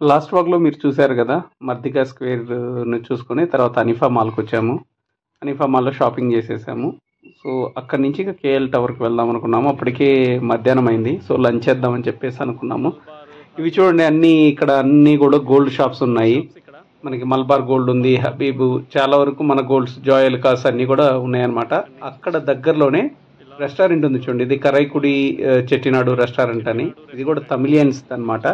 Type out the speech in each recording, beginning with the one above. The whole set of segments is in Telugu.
లాస్ట్ వాక్లో మీరు చూశారు కదా, మర్దికా స్క్వేర్ను చూసుకొని తర్వాత అనిఫా మాల్కి వచ్చాము. అనిఫా మాల్లో షాపింగ్ చేసేసాము. సో అక్కడి నుంచి ఇక కేఎల్ టవర్కి వెళ్దాం అనుకున్నాము. అప్పటికే మధ్యాహ్నం అయింది. సో లంచ్ చేద్దామని చెప్పేసి అనుకున్నాము. ఇవి చూడండి, ఇక్కడ అన్నీ కూడా గోల్డ్ షాప్స్ ఉన్నాయి. మనకి మల్బార్ గోల్డ్ ఉంది, హబీబు, చాలా వరకు మన గోల్డ్స్, జాయల్కాస్ అన్నీ కూడా ఉన్నాయన్నమాట. అక్కడ దగ్గరలోనే రెస్టారెంట్ ఉంది చూడండి, ఇది కరైకుడి చెట్టినాడు రెస్టారెంట్ అని. ఇది కూడా తమిళియన్స్ అనమాట.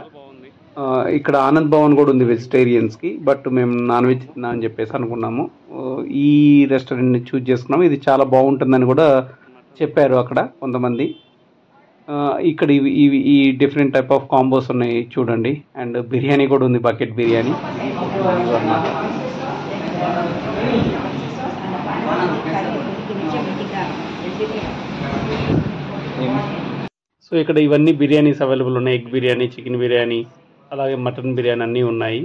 ఇక్కడ ఆనంద్ భవన్ కూడా ఉంది వెజిటేరియన్స్కి, బట్ మేము నాన్ వెజ్ తిన్నా అని చెప్పేసి అనుకున్నాము. ఈ రెస్టారెంట్ని చూజ్ చేసుకున్నాము. ఇది చాలా బాగుంటుందని కూడా చెప్పారు అక్కడ కొంతమంది. ఇక్కడ ఈ డిఫరెంట్ టైప్ ఆఫ్ కాంబోస్ ఉన్నాయి చూడండి. అండ్ బిర్యానీ కూడా ఉంది, బకెట్ బిర్యానీ అన్నమాట. సో ఇక్కడ ఇవన్నీ బిర్యానీస్ అవైలబుల్ ఉన్నాయి. ఎగ్ బిర్యానీ, చికెన్ బిర్యానీ, అలాగే మటన్ బిర్యానీ అన్నీ ఉన్నాయి.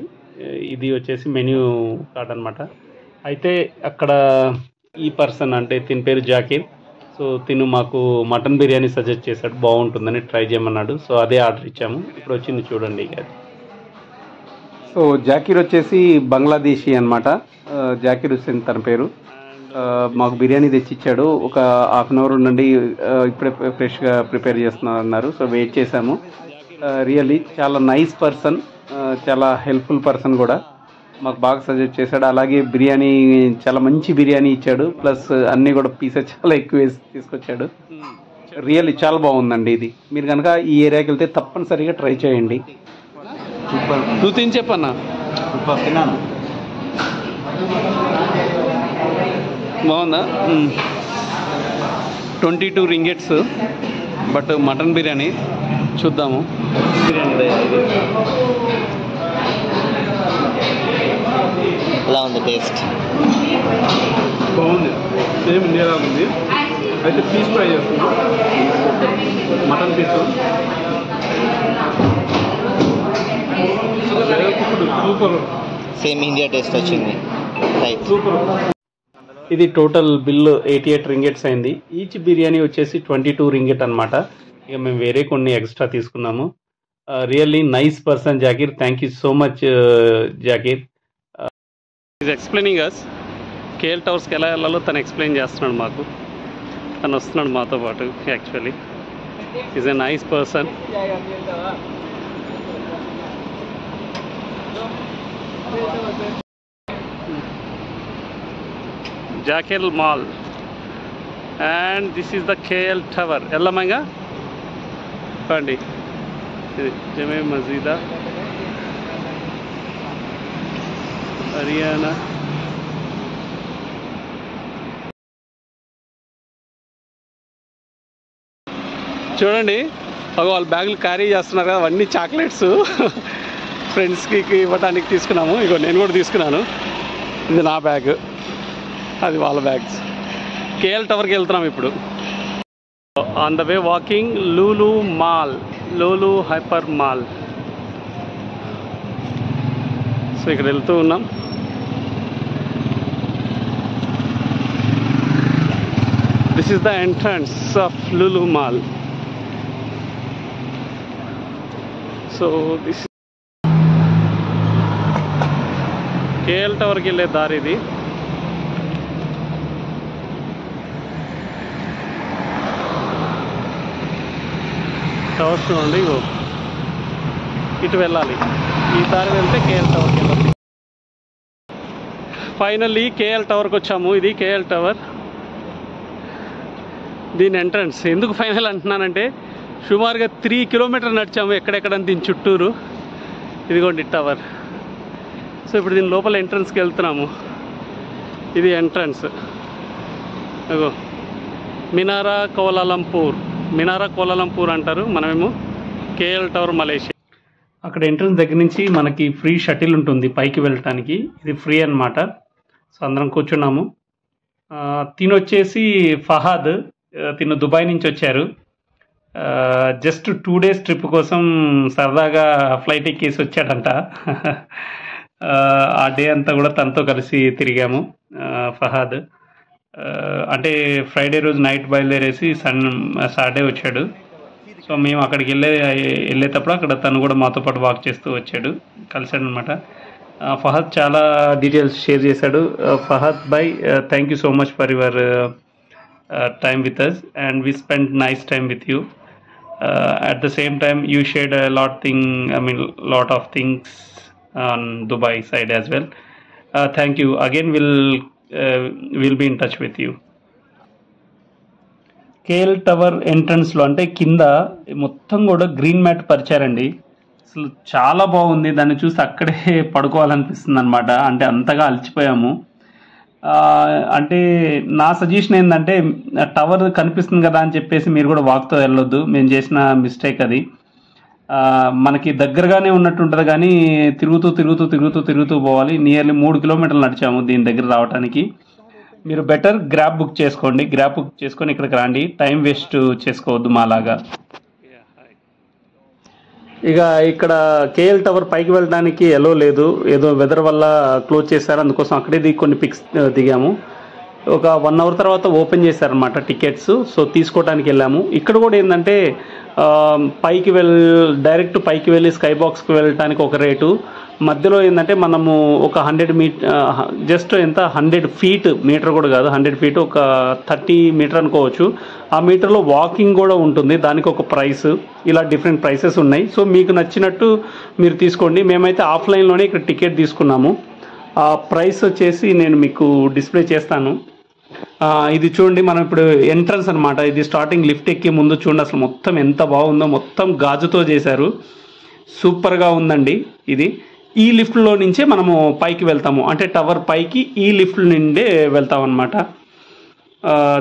ఇది వచ్చేసి మెన్యూ కార్డ్ అనమాట. అయితే అక్కడ ఈ పర్సన్, అంటే తిని పేరు జాకీర్, సో తిను మాకు మటన్ బిర్యానీ సజెస్ట్ చేశాడు, బాగుంటుందని ట్రై చేయమన్నాడు. సో అదే ఆర్డర్ ఇచ్చాము. ఇప్పుడు వచ్చింది చూడండి. సో జాకీర్ వచ్చేసి బంగ్లాదేశీ అనమాట. జాకీర్ హుస్సేన్ తన పేరు. మాకు బిర్యానీ తెచ్చిచ్చాడు. ఒక హాఫ్ అన్ అవర్ నుండి ఇప్పుడే ఫ్రెష్గా ప్రిపేర్ చేస్తున్నారు అన్నారు. సో వెయిట్ చేశాము. రియల్లీ చాలా నైస్ పర్సన్, చాలా హెల్ప్ఫుల్ పర్సన్ కూడా. మాకు బాగా సజెస్ట్ చేశాడు. అలాగే బిర్యానీ చాలా మంచి బిర్యానీ ఇచ్చాడు. ప్లస్ అన్నీ కూడా పీసెస్ చాలా ఎక్కువ వేసి తీసుకొచ్చాడు. రియల్లీ చాలా బాగుందండి. ఇది మీరు కనుక ఈ ఏరియాకి వెళ్తే తప్పనిసరిగా ట్రై చేయండి. నువ్వు తిని చెప్పన్నా. బాగుందా? 22 రింగెట్స్, బట్ మటన్ బిర్యానీ చూద్దాము. బిర్యానీ ఎలా ఉంది టేస్ట్? బాగుంది, సేమ్ ఇండియాలో ఉంది. అయితే పీస్ ఫ్రై చేస్తున్నాం, mutton piece super, same India taste వచ్చింది. సూపర్. ఇది టోటల్ బిల్లు 88 రింగెట్స్ అయింది. ఈచ్ బిర్యానీ వచ్చేసి 22 రింగెట్ అనమాట. ఇక మేము వేరే కొన్ని ఎక్స్ట్రా తీసుకున్నాము. Really nice person Zakir. Thank you so much Zakir. Is explaining us KL టవర్స్కి ఎలా వెళ్ళాలో తను ఎక్స్ప్లెయిన్ చేస్తున్నాడు మాకు. తను వస్తున్నాడు మాతో పాటు. Actually is a nice person. Zakir mall and this is the KL tower. వెళ్ళమంగా రండి. ఇది జమే మసీదా, హర్యానా. చూడండి, వాళ్ళు బ్యాగులు క్యారీ చేస్తున్నారు కదా, అవన్నీ చాక్లెట్స్ ఫ్రెండ్స్కి ఇవ్వడానికి తీసుకున్నాము. ఇగో నేను కూడా తీసుకున్నాను. ఇది నా బ్యాగ్, అది వాళ్ళ బ్యాగ్స్. కేఎల్ టవర్కి వెళ్తున్నాం ఇప్పుడు. On the way walking Lulu mall, Lulu hyper mall. So ఇక్కడ వెళ్తూ ఉన్నాం. This is the entrance of Lulu mall. So this KL టవర్కి వెళ్ళే దారి ఇది. టవర్స్ నుండి ఇటు వెళ్ళాలి. ఈ దారి వెళ్తే కేఎల్ టవర్కి వెళ్ళాలి. ఫైనల్లీ కేఎల్ టవర్కి వచ్చాము. ఇది కేఎల్ టవర్, దీని ఎంట్రన్స్. ఎందుకు ఫైనల్ అంటున్నానంటే సుమారుగా 3 కిలోమీటర్లు నడిచాము ఎక్కడెక్కడని దీని చుట్టూరు. ఇదిగోండి టవర్. సో ఇప్పుడు దీని లోపల ఎంట్రన్స్కి వెళ్తున్నాము. ఇది ఎంట్రన్స్. అగో మినారా కౌలాలంపూర్, మినారా కౌలాలంపూర్ అంటారు. మనమేమో కేఎల్ టవర్ మలేషియా. అక్కడ ఎంట్రన్స్ దగ్గర నుంచి మనకి ఫ్రీ షటిల్ ఉంటుంది పైకి వెళ్ళటానికి. ఇది ఫ్రీ అన్నమాట. సో అందరం కూర్చున్నాము. తినొచ్చేసి ఫహాద్, తిను దుబాయ్ నుంచి వచ్చారు. జస్ట్ 2 days ట్రిప్ కోసం సరదాగా ఫ్లైట్ ఎక్కేసి వచ్చాడంట. ఆ డే అంతా కూడా తనతో కలిసి తిరిగాము. ఫహాద్ అంటే ఫ్రైడే రోజు నైట్ బయలుదేరేసి సాటర్డే వచ్చాడు. సో సో మేము అక్కడికి వెళ్ళేటప్పుడు అక్కడ తను కూడా మాతో పాటు వాక్ చేస్తూ వచ్చాడు, కలిసాడు అనమాట. ఫహద్ చాలా డీటెయిల్స్ షేర్ చేశాడు. ఫహద్ బై, thank you so much for your time with us and we spend nice time with you. At the same time, you shared a lot of things on Dubai side as well. Thank you again. We'll be in touch with you. KL tower ఎంట్రన్స్లో అంటే కింద మొత్తం కూడా గ్రీన్ మ్యాట్ పరిచారండి. అసలు చాలా బాగుంది, దాన్ని చూసి అక్కడే పడుకోవాలనిపిస్తుంది అనమాట. అంటే అంతగా అలసిపోయాము. అంటే నా సజెషన్ ఏంటంటే టవర్ కనిపిస్తుంది కదా అని చెప్పేసి మీరు కూడా వాక్తో వెళ్ళొద్దు, మేము చేసిన మిస్టేక్ అది. మనకి దగ్గరగానే ఉన్నట్టు ఉంటుంది కానీ తిరుగుతూ పోవాలి. నియర్లీ 3 కిలోమీటర్లు నడిచాము దీని దగ్గర రావడానికి. మీరు బెటర్ గ్రాబ్ బుక్ చేసుకోండి, గ్రాబ్ బుక్ చేసుకొని ఇక్కడికి రండి, టైం వేస్ట్ చేసుకోవద్దు మాలాగా. ఇక ఇక్కడ కేఎల్ టవర్ పైకి వెళ్ళడానికి ఎలో లేదు, ఏదో వెదర్ వల్ల క్లోజ్ చేశారు, అందుకోసం అక్కడే కొన్ని పిక్స్ దిగాము. ఒక 1 అవర్ తర్వాత ఓపెన్ చేశారనమాట టికెట్స్. సో తీసుకోవడానికి వెళ్ళాము. ఇక్కడ కూడా ఏంటంటే డైరెక్ట్ పైకి వెళ్ళి స్కై బాక్స్కి వెళ్ళటానికి ఒక రేటు, మధ్యలో ఏంటంటే మనము ఒక 100 ఫీట్, మీటర్ కూడా కాదు 100 ఫీట్, ఒక 30 మీటర్ అనుకోవచ్చు. ఆ మీటర్లో వాకింగ్ కూడా ఉంటుంది, దానికి ఒక ప్రైస్. ఇలా డిఫరెంట్ ప్రైసెస్ ఉన్నాయి. సో మీకు నచ్చినట్టు మీరు తీసుకోండి. మేమైతే ఆఫ్లైన్లోనే ఇక్కడ టికెట్ తీసుకున్నాము. ఆ ప్రైస్ వచ్చేసి నేను మీకు డిస్ప్లే చేస్తాను. ఇది చూడండి, మనం ఇప్పుడు ఎంట్రన్స్ అనమాట. ఇది స్టార్టింగ్ లిఫ్ట్ ఎక్కే ముందు చూడండి అసలు మొత్తం ఎంత బాగుందో, మొత్తం గాజుతో చేశారు, సూపర్గా ఉందండి. ఇది ఈ లిఫ్ట్లో నుంచే మనము పైకి వెళ్తాము, అంటే టవర్ పైకి ఈ లిఫ్ట్ నుండే వెళ్తాం అనమాట.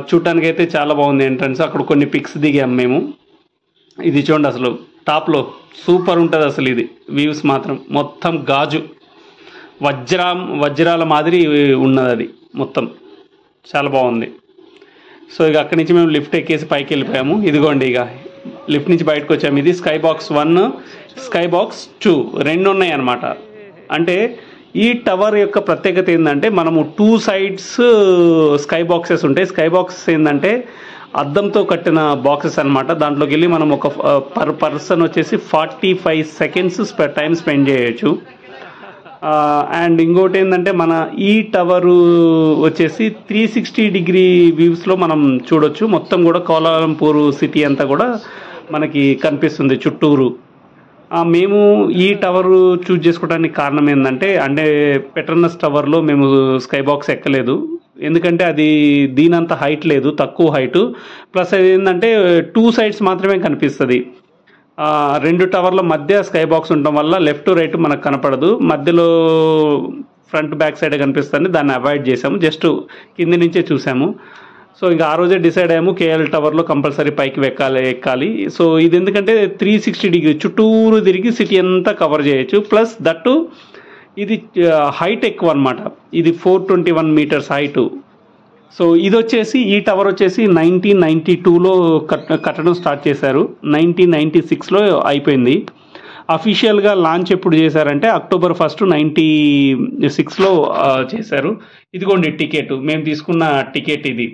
చూడటానికి అయితే చాలా బాగుంది ఎంట్రన్స్. అక్కడ కొన్ని పిక్స్ దిగాము మేము. ఇది చూడండి అసలు టాప్లో సూపర్ ఉంటుంది అసలు. ఇది వ్యూస్ మాత్రం మొత్తం గాజు, వజ్రాల మాదిరి ఉన్నది, అది మొత్తం చాలా బాగుంది. సో ఇక అక్కడి నుంచి మేము లిఫ్ట్ ఎక్కేసి పైకి వెళ్ళిపోయాము. ఇదిగోండి ఇక లిఫ్ట్ నుంచి బయటకు వచ్చాము. ఇది స్కై బాక్స్ 1, స్కై బాక్స్ 2 రెండు ఉన్నాయి అన్నమాట. అంటే ఈ టవర్ యొక్క ప్రత్యేకత ఏంటంటే మనము 2 సైడ్స్ స్కై బాక్సెస్ ఉంటాయి. స్కై బాక్సెస్ ఏంటంటే అద్దంతో కట్టిన బాక్సెస్ అనమాట. దాంట్లోకి వెళ్ళి మనం ఒక పర్ పర్సన్ వచ్చేసి 45 సెకండ్స్ టైం స్పెండ్ చేయొచ్చు. అండ్ ఇంకోటి ఏంటంటే మన ఈ టవరు వచ్చేసి 360 డిగ్రీ వ్యూస్లో మనం చూడొచ్చు. మొత్తం కూడా కోలాలంపూర్ సిటీ అంతా కూడా మనకి కనిపిస్తుంది చుట్టూరు. మేము ఈ టవర్ చూజ్ చేసుకోవడానికి కారణం ఏంటంటే పెట్రోనస్ టవర్లో మేము స్కై బాక్స్ ఎక్కలేదు, ఎందుకంటే అది దీనంత హైట్ లేదు, తక్కువ హైటు. ప్లస్ అది ఏంటంటే 2 సైడ్స్ మాత్రమే కనిపిస్తుంది. 2 టవర్ల మధ్య స్కై బాక్స్ ఉండటం వల్ల లెఫ్ట్ రైట్ మనకు కనపడదు, మధ్యలో ఫ్రంట్ బ్యాక్ సైడ్ కనిపిస్తుంది. దాన్ని అవాయిడ్ చేసాము, జస్ట్ కింది నుంచే చూసాము. సో ఇంకా ఆ రోజే డిసైడ్ అయ్యాము కేఎల్ టవర్లో కంపల్సరీ పైకి ఎక్కాలి. సో ఇది ఎందుకంటే 360 డిగ్రీ చుట్టూరు తిరిగి సిటీ అంతా కవర్ చేయొచ్చు. ప్లస్ దట్టు ఇది హైట్ ఎక్కువ అనమాట. ఇది 421 మీటర్స్ హైటు. సో ఇది వచ్చేసి ఈ టవర్ వచ్చేసి 1992లో కట్టడం స్టార్ట్ చేశారు. 1996లో అయిపోయింది. అఫీషియల్గా లాంచ్ ఎప్పుడు చేశారంటే October 1, 1996లో చేశారు. ఇదిగోండి టికెట్, మేము తీసుకున్న టికెట్ ఇది.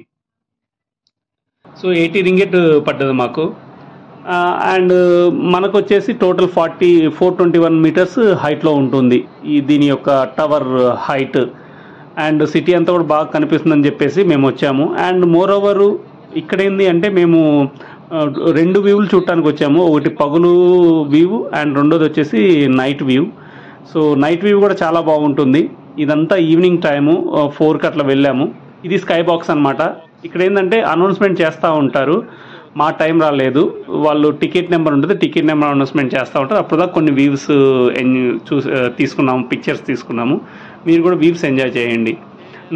సో 80 రింగిట్ పడ్డది మాకు. అండ్ మనకు వచ్చేసి టోటల్ 421 మీటర్స్ హైట్లో ఉంటుంది దీని యొక్క టవర్ హైట్. అండ్ సిటీ అంతా కూడా బాగా కనిపిస్తుందని చెప్పేసి మేము వచ్చాము. అండ్ మోర్ ఓవర్ ఇక్కడ ఏంది అంటే మేము 2 వ్యూలు చూడటానికి వచ్చాము. ఒకటి పగులు వ్యూ అండ్ రెండోది వచ్చేసి night view. So night view కూడా చాలా బాగుంటుంది. ఇదంతా ఈవినింగ్ టైము 4కి అట్లా వెళ్ళాము. ఇది స్కై బాక్స్ అనమాట. ఇక్కడ ఏంటంటే అనౌన్స్మెంట్ చేస్తూ ఉంటారు. మా టైం రాలేదు, వాళ్ళు టికెట్ నెంబర్ ఉంటుంది, టికెట్ నెంబర్ అనౌన్స్మెంట్ చేస్తూ ఉంటారు. అప్పుడు దాకా కొన్ని వ్యూస్ తీసుకున్నాము, పిక్చర్స్ తీసుకున్నాము. మీరు కూడా వ్యూస్ ఎంజాయ్ చేయండి.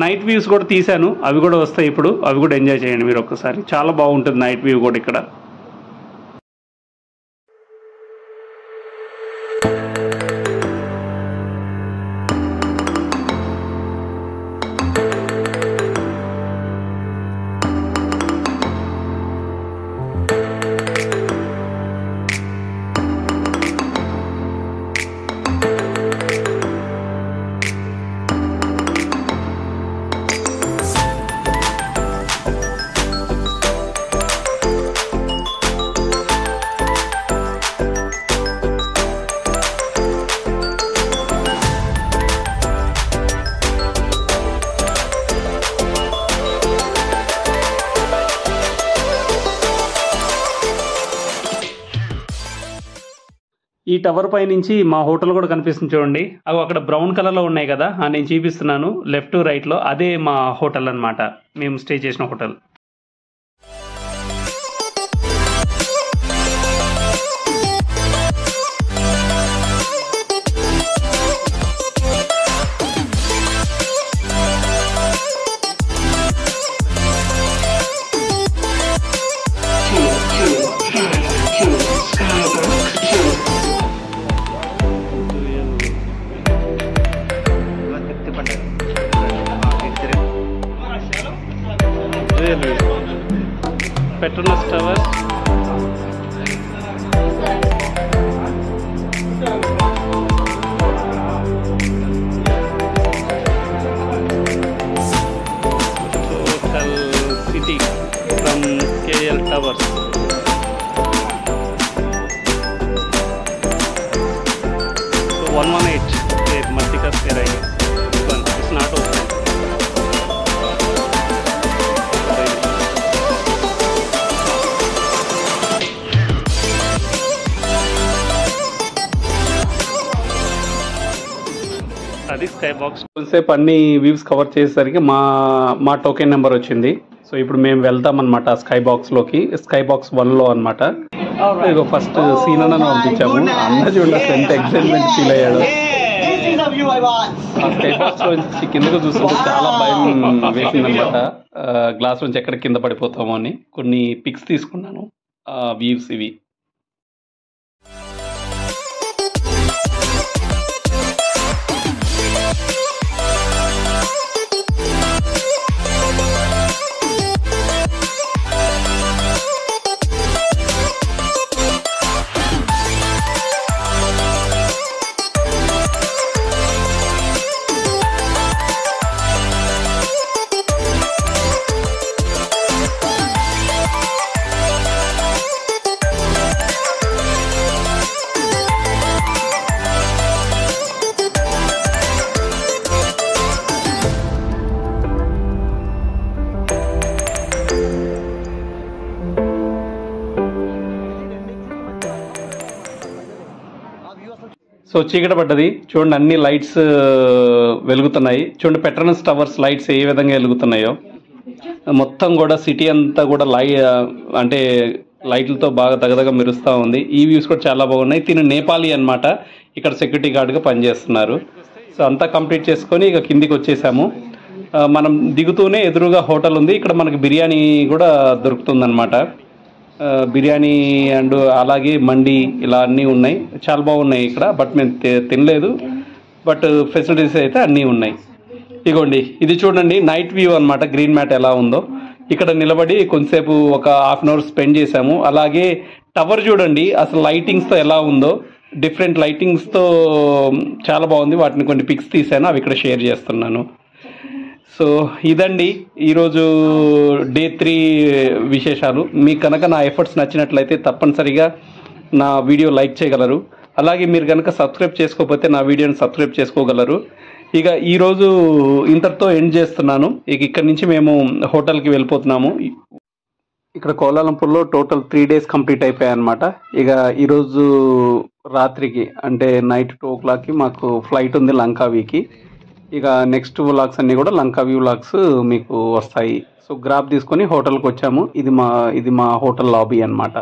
నైట్ వ్యూస్ కూడా తీశాను, అవి కూడా వస్తాయి ఇప్పుడు, అవి కూడా ఎంజాయ్ చేయండి మీరు ఒక్కసారి. చాలా బాగుంటుంది నైట్ వ్యూ కూడా ఇక్కడ. ఈ టవర్ పై నుంచి మా హోటల్ కూడా కనిపిస్తుంది చూడండి. అవి అక్కడ బ్రౌన్ కలర్లో ఉన్నాయి కదా, నేను చూపిస్తున్నాను లెఫ్ట్ రైట్లో, అదే మా హోటల్ అన్నమాట, మేము స్టే చేసిన hotel. Petronas Tower. Total city from KL Towers. So 118 Martika Square, I guess. This one is not open. అది స్కై బాక్స్. కొంతసేపు అన్ని వ్యూస్ కవర్ చేసేసరికి మా టోకెన్ నెంబర్ వచ్చింది. సో ఇప్పుడు మేము వెళ్తాం అనమాట స్కై బాక్స్లోకి. స్కై బాక్స్ 1లో అనమాట. ఇక ఫస్ట్ సీన్ అన్న పంపించాము. అన్న చూడండి అసలు ఎంత ఎక్సైట్మెంట్ ఫీల్ అయ్యాడు. ఆ స్కై బాక్స్ నుంచి కిందకు చూస్తుంటే చాలా భయం వేసిందనమాట. గ్లాస్ నుంచి ఎక్కడ కింద పడిపోతామో అని. కొన్ని పిక్స్ తీసుకున్నాను వ్యూస్ ఇవి. సో చీకట పడ్డది చూడండి, అన్ని లైట్స్ వెలుగుతున్నాయి. చూడండి పెట్రోనస్ టవర్స్ లైట్స్ ఏ విధంగా వెలుగుతున్నాయో. మొత్తం కూడా సిటీ అంతా కూడా అంటే లైట్లతో బాగా దగదగ మెరుస్తూ ఉంది. ఈ వ్యూస్ కూడా చాలా బాగున్నాయి. తిను నేపాలీ అనమాట, ఇక్కడ సెక్యూరిటీ గార్డ్గా పనిచేస్తున్నారు. సో అంతా కంప్లీట్ చేసుకొని ఇక కిందికి వచ్చేసాము. మనం దిగుతూనే ఎదురుగా హోటల్ ఉంది. ఇక్కడ మనకి బిర్యానీ కూడా దొరుకుతుందన్నమాట. బిర్యానీ అండ్ అలాగే మండి ఇలా అన్నీ ఉన్నాయి. చాలా బాగున్నాయి ఇక్కడ. బట్ మేము తినలేదు, బట్ ఫెసిలిటీస్ అయితే అన్నీ ఉన్నాయి. ఇగోండి ఇది చూడండి నైట్ వ్యూ అనమాట. గ్రీన్ మ్యాట్ ఎలా ఉందో ఇక్కడ నిలబడి కొంతసేపు ఒక హాఫ్ అన్ అవర్ స్పెండ్ చేసాము. అలాగే టవర్ చూడండి అసలు లైటింగ్స్తో ఎలా ఉందో. డిఫరెంట్ లైటింగ్స్తో చాలా బాగుంది. వాటిని కొన్ని పిక్స్ తీసాను, అవి ఇక్కడ షేర్ చేస్తున్నాను. సో ఇదండి ఈరోజు డే 3 విశేషాలు. మీకు కనుక నా ఎఫర్ట్స్ నచ్చినట్లయితే తప్పనిసరిగా నా వీడియో లైక్ చేయగలరు. అలాగే మీరు కనుక సబ్స్క్రైబ్ చేసుకోకపోతే నా వీడియోని సబ్స్క్రైబ్ చేసుకోగలరు. ఇక ఈరోజు ఇంతటితో ఎండ్ చేస్తున్నాను. ఇక ఇక్కడ నుంచి మేము హోటల్కి వెళ్ళిపోతున్నాము. ఇక్కడ కోలాలంపూర్లో టోటల్ 3 days కంప్లీట్ అయిపోయాయి అనమాట. ఇక ఈరోజు రాత్రికి అంటే నైట్ 2 o'clockకి మాకు ఫ్లైట్ ఉంది లంకావీకి. ఇక నెక్స్ట్ వ్లాగ్స్ అన్నీ కూడా లంకావీ వ్లాగ్స్ మీకు వస్తాయి. సో గ్రాబ్ తీసుకొని హోటల్కి వచ్చాము. ఇది మా హోటల్ లాబీ అనమాట.